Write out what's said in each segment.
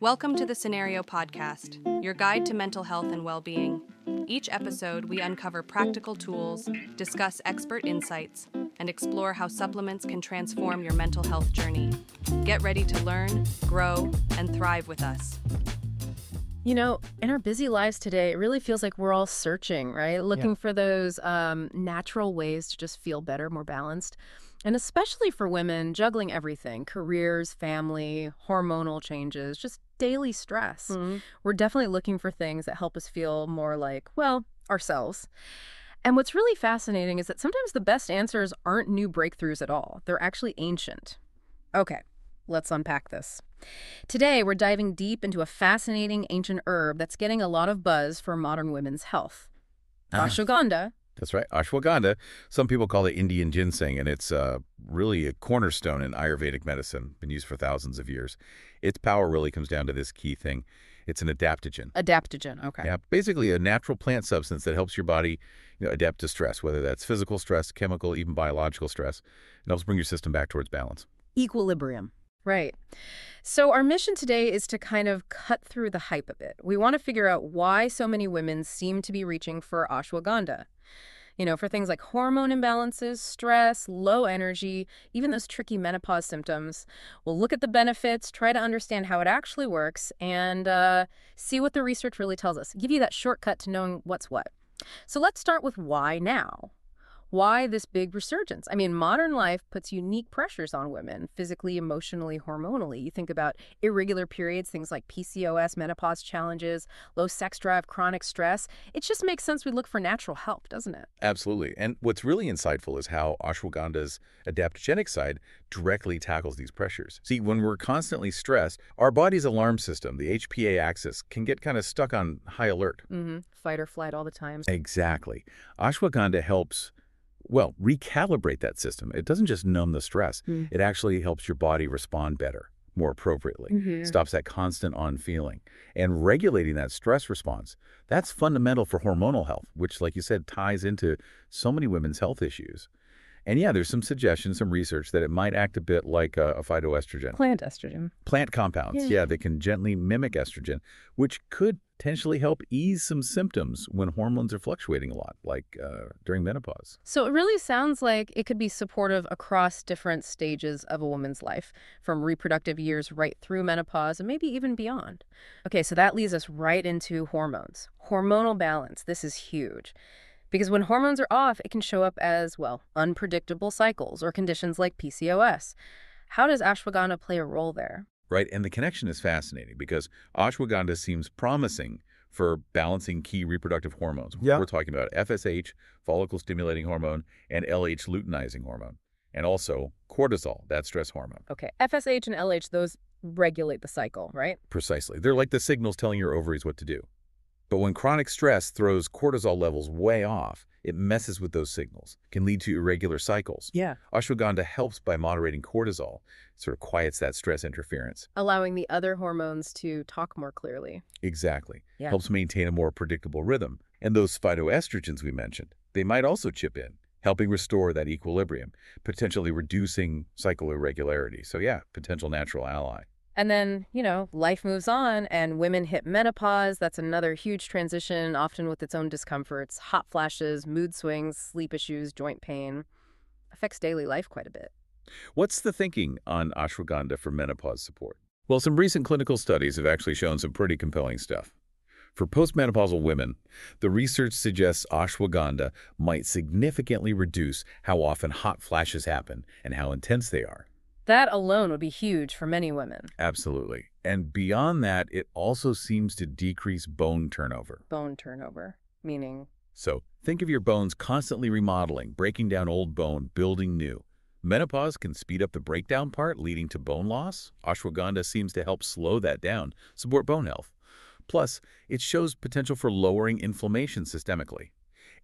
Welcome to the Scenario Podcast, your guide to mental health and well-being. Each episode, we uncover practical tools, discuss expert insights, and explore how supplements can transform your mental health journey. Get ready to learn, grow, and thrive with us. You know, in our busy lives today, it really feels like we're all searching, right? Looking for those natural ways to just feel better, more balanced. And especially for women, juggling everything, careers, family, hormonal changes, just daily stress. We're definitely looking for things that help us feel more like, well, ourselves. And what's really fascinating is that sometimes the best answers aren't new breakthroughs at all. They're actually ancient. Okay, let's unpack this. Today, we're diving deep into a fascinating ancient herb that's getting a lot of buzz for modern women's health. Ashwagandha. That's right, ashwagandha. Some people call it Indian ginseng, and it's really a cornerstone in Ayurvedic medicine, been used for thousands of years. Its power really comes down to this key thing. It's an adaptogen. Adaptogen, okay. Yeah, basically a natural plant substance that helps your body adapt to stress, whether that's physical stress, chemical, even biological stress. It helps bring your system back towards balance. Equilibrium. Right. So our mission today is to kind of cut through the hype a bit. We want to figure out why so many women seem to be reaching for ashwagandha. You know, for things like hormone imbalances, stress, low energy, even those tricky menopause symptoms. We'll look at the benefits, try to understand how it actually works, and see what the research really tells us. Give you that shortcut to knowing what's what. So let's start with why now? Why this big resurgence? I mean, modern life puts unique pressures on women, physically, emotionally, hormonally. You think about irregular periods, things like PCOS, menopause challenges, low sex drive, chronic stress. It just makes sense we look for natural help, doesn't it? Absolutely. And what's really insightful is how ashwagandha's adaptogenic side directly tackles these pressures. See, when we're constantly stressed, our body's alarm system, the HPA axis, can get kind of stuck on high alert. Fight or flight all the time. Exactly. Ashwagandha helps recalibrate that system. It doesn't just numb the stress. It actually helps your body respond better, more appropriately. Stops that constant on feeling. And regulating that stress response, that's fundamental for hormonal health, which, like you said, ties into so many women's health issues. And yeah, there's some suggestions, some research that it might act a bit like a phytoestrogen. Plant estrogen. Plant compounds, they can gently mimic estrogen, which could potentially help ease some symptoms when hormones are fluctuating a lot, like during menopause. So it really sounds like it could be supportive across different stages of a woman's life, from reproductive years right through menopause and maybe even beyond. Okay, so that leads us right into hormones. Hormonal balance, this is huge. Because when hormones are off, it can show up as, well, unpredictable cycles or conditions like PCOS. How does ashwagandha play a role there? Right, and the connection is fascinating because ashwagandha seems promising for balancing key reproductive hormones. We're talking about FSH, follicle-stimulating hormone, and LH, luteinizing hormone, and also cortisol, that stress hormone. Okay, FSH and LH, those regulate the cycle, right? Precisely. They're like the signals telling your ovaries what to do. But when chronic stress throws cortisol levels way off, it messes with those signals, can lead to irregular cycles. Ashwagandha helps by moderating cortisol, sort of quiets that stress interference. Allowing the other hormones to talk more clearly. Exactly. Helps maintain a more predictable rhythm. And those phytoestrogens we mentioned, they might also chip in, helping restore that equilibrium, potentially reducing cycle irregularity. So yeah, potential natural ally. And then, you know, life moves on and women hit menopause. That's another huge transition, often with its own discomforts, hot flashes, mood swings, sleep issues, joint pain. Affects daily life quite a bit. What's the thinking on ashwagandha for menopause support? Well, some recent clinical studies have actually shown some pretty compelling stuff. For postmenopausal women, the research suggests ashwagandha might significantly reduce how often hot flashes happen and how intense they are. That alone would be huge for many women. Absolutely. And beyond that, it also seems to decrease bone turnover. Bone turnover, meaning? So think of your bones constantly remodeling, breaking down old bone, building new. Menopause can speed up the breakdown part, leading to bone loss. Ashwagandha seems to help slow that down, support bone health. Plus, it shows potential for lowering inflammation systemically.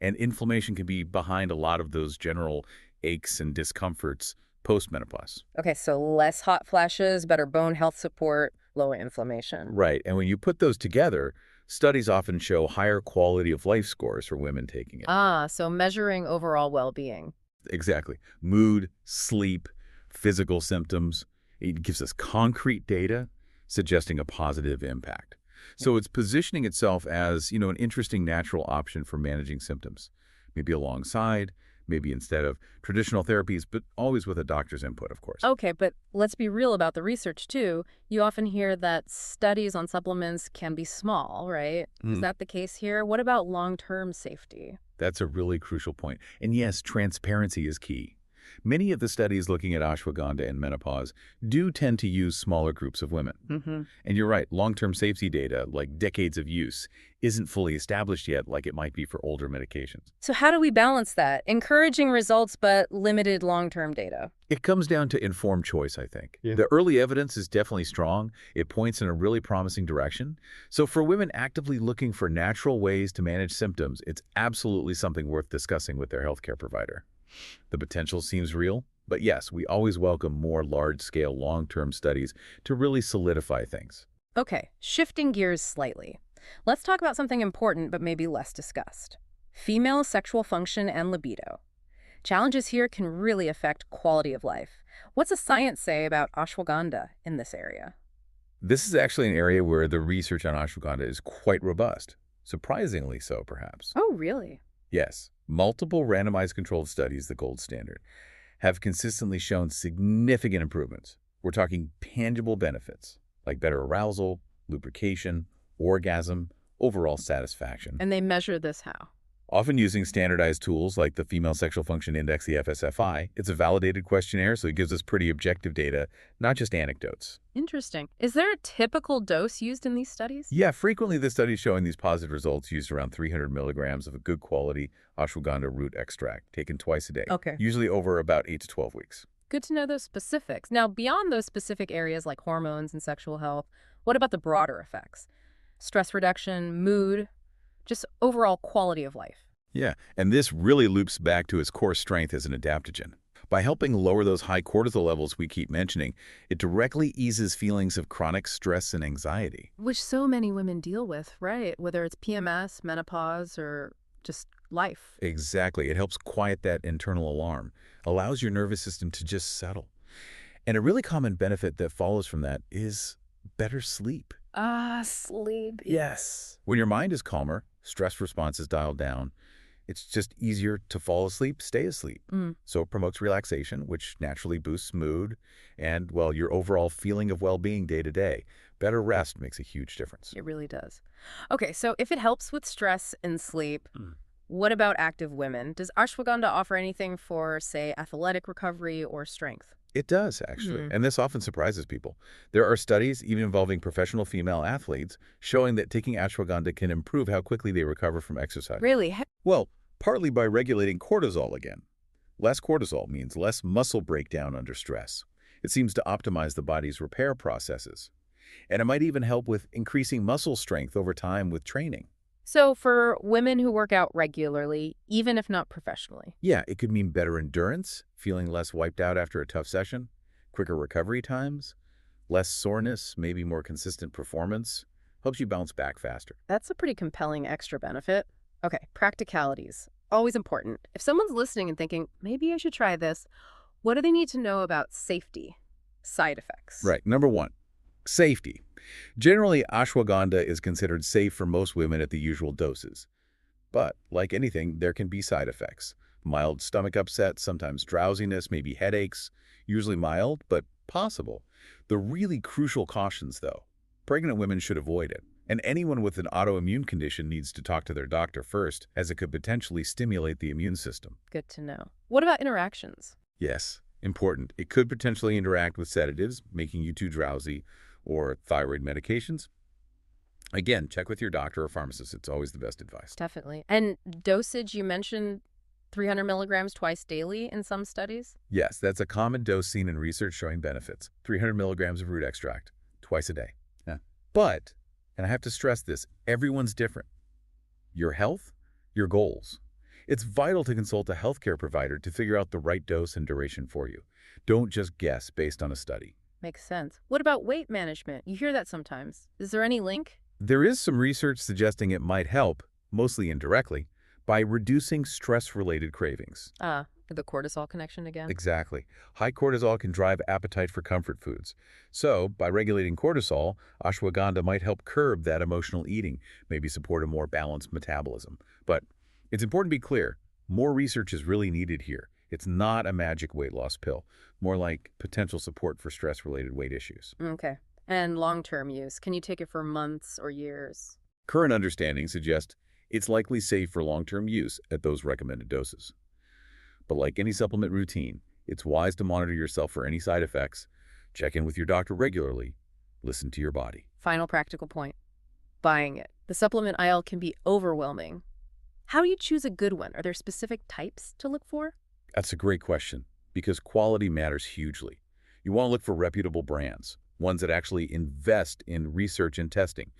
And inflammation can be behind a lot of those general aches and discomforts postmenopause. Okay, so less hot flashes, better bone health support, lower inflammation. Right, and when you put those together, studies often show higher quality of life scores for women taking it. So measuring overall well-being. Exactly. Mood, sleep, physical symptoms. It gives us concrete data suggesting a positive impact. So it's positioning itself as, an interesting natural option for managing symptoms, maybe alongside, maybe instead of traditional therapies, but always with a doctor's input, of course. Okay, but let's be real about the research, too. You often hear that studies on supplements can be small, right? Is that the case here? What about long-term safety? That's a really crucial point. And yes, transparency is key. Many of the studies looking at ashwagandha in menopause do tend to use smaller groups of women. And you're right, long-term safety data, like decades of use, isn't fully established yet like it might be for older medications. So how do we balance that? Encouraging results but limited long-term data. It comes down to informed choice, I think. The early evidence is definitely strong. It points in a really promising direction. So for women actively looking for natural ways to manage symptoms, it's absolutely something worth discussing with their healthcare provider. The potential seems real, but yes, we always welcome more large-scale long-term studies to really solidify things. Okay, shifting gears slightly. Let's talk about something important but maybe less discussed. Female sexual function and libido. Challenges here can really affect quality of life. What's the science say about ashwagandha in this area? This is actually an area where the research on ashwagandha is quite robust. Surprisingly so, perhaps. Oh, really? Yes, multiple randomized controlled studies, the gold standard, have consistently shown significant improvements. We're talking tangible benefits, like better arousal, lubrication, orgasm, overall satisfaction. And they measure this how? Often using standardized tools like the Female Sexual Function Index, the FSFI. It's a validated questionnaire, so it gives us pretty objective data, not just anecdotes. Interesting. Is there a typical dose used in these studies? Yeah, frequently the studies showing these positive results used around 300 milligrams of a good quality ashwagandha root extract, taken twice a day. Okay. Usually over about 8 to 12 weeks. Good to know those specifics. Now, beyond those specific areas like hormones and sexual health, what about the broader effects? Stress reduction, mood, just overall quality of life. Yeah, and this really loops back to its core strength as an adaptogen. By helping lower those high cortisol levels we keep mentioning, it directly eases feelings of chronic stress and anxiety. Which so many women deal with, right? Whether it's PMS, menopause, or just life. Exactly. It helps quiet that internal alarm, allows your nervous system to just settle. And a really common benefit that follows from that is better sleep. Sleep. Yes. When your mind is calmer, stress response is dialed down, it's just easier to fall asleep, stay asleep. So it promotes relaxation, which naturally boosts mood and, well, your overall feeling of well-being day to day. Better rest makes a huge difference. It really does. Okay, so if it helps with stress and sleep, what about active women? Does ashwagandha offer anything for, say, athletic recovery or strength? It does, actually, and this often surprises people. There are studies, even involving professional female athletes, showing that taking ashwagandha can improve how quickly they recover from exercise. Really? Well, partly by regulating cortisol again. Less cortisol means less muscle breakdown under stress. It seems to optimize the body's repair processes. And it might even help with increasing muscle strength over time with training. So for women who work out regularly, even if not professionally? Yeah, it could mean better endurance, feeling less wiped out after a tough session, quicker recovery times, less soreness, maybe more consistent performance, helps you bounce back faster. That's a pretty compelling extra benefit. Okay, practicalities. Always important. If someone's listening and thinking, maybe I should try this, what do they need to know about safety, side effects? Right. Number one, safety. Generally, ashwagandha is considered safe for most women at the usual doses. But, like anything, there can be side effects. Mild stomach upset, sometimes drowsiness, maybe headaches, usually mild, but possible. The really crucial cautions, though. Pregnant women should avoid it. And anyone with an autoimmune condition needs to talk to their doctor first, as it could potentially stimulate the immune system. Good to know. What about interactions? Yes, important. It could potentially interact with sedatives, making you too drowsy, or thyroid medications. Again, check with your doctor or pharmacist. It's always the best advice. Definitely. And dosage, you mentioned 300 milligrams twice daily in some studies? Yes, that's a common dose seen in research showing benefits. 300 milligrams of root extract, twice a day. Yeah. But, and I have to stress this, everyone's different. Your health, your goals. It's vital to consult a healthcare provider to figure out the right dose and duration for you. Don't just guess based on a study. Makes sense. What about weight management? You hear that sometimes. Is there any link? There is some research suggesting it might help, mostly indirectly, by reducing stress-related cravings. The cortisol connection again? Exactly. High cortisol can drive appetite for comfort foods. So, by regulating cortisol, ashwagandha might help curb that emotional eating, maybe support a more balanced metabolism. But it's important to be clear, more research is really needed here. It's not a magic weight loss pill, more like potential support for stress-related weight issues. Okay. And long-term use, can you take it for months or years? Current understanding suggests it's likely safe for long-term use at those recommended doses. But like any supplement routine, it's wise to monitor yourself for any side effects, check in with your doctor regularly, listen to your body. Final practical point. Buying it. The supplement aisle can be overwhelming. How do you choose a good one? Are there specific types to look for? That's a great question, because quality matters hugely. You want to look for reputable brands, ones that actually invest in research and testing.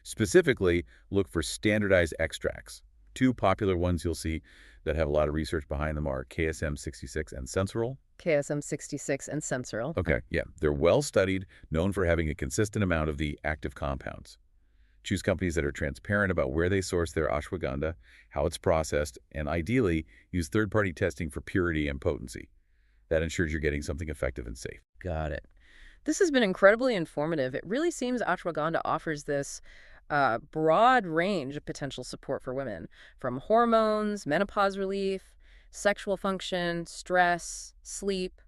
Specifically, look for standardized extracts. Two popular ones you'll see that have a lot of research behind them are KSM-66 and Sensoril. KSM-66 and Sensoril. Okay, yeah. They're well-studied, known for having a consistent amount of the active compounds. Choose companies that are transparent about where they source their ashwagandha, how it's processed, and ideally, use third-party testing for purity and potency. That ensures you're getting something effective and safe. Got it. This has been incredibly informative. It really seems ashwagandha offers this broad range of potential support for women, from hormones, menopause relief, sexual function, stress, sleep,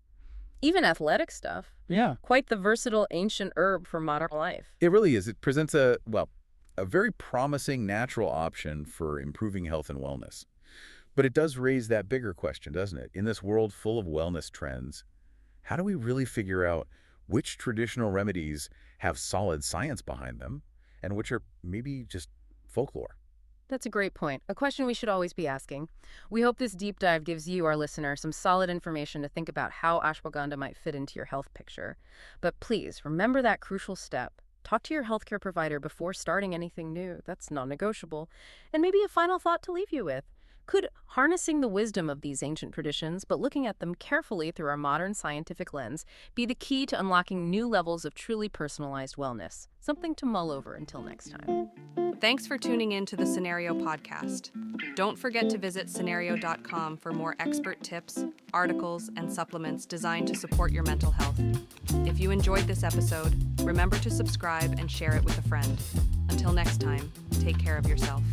even athletic stuff. Yeah. Quite the versatile ancient herb for modern life. It really is. It presents a very promising natural option for improving health and wellness. But it does raise that bigger question, doesn't it? In this world full of wellness trends, how do we really figure out which traditional remedies have solid science behind them and which are maybe just folklore? That's a great point. A question we should always be asking. We hope this deep dive gives you, our listener, some solid information to think about how ashwagandha might fit into your health picture. But please, remember that crucial step. Talk to your healthcare provider before starting anything new. That's non-negotiable. And maybe a final thought to leave you with. Could harnessing the wisdom of these ancient traditions, but looking at them carefully through our modern scientific lens, be the key to unlocking new levels of truly personalized wellness? Something to mull over until next time. Thanks for tuning in to the Scenario Podcast. Don't forget to visit scenario.com for more expert tips, articles, and supplements designed to support your mental health. If you enjoyed this episode, remember to subscribe and share it with a friend. Until next time, take care of yourself.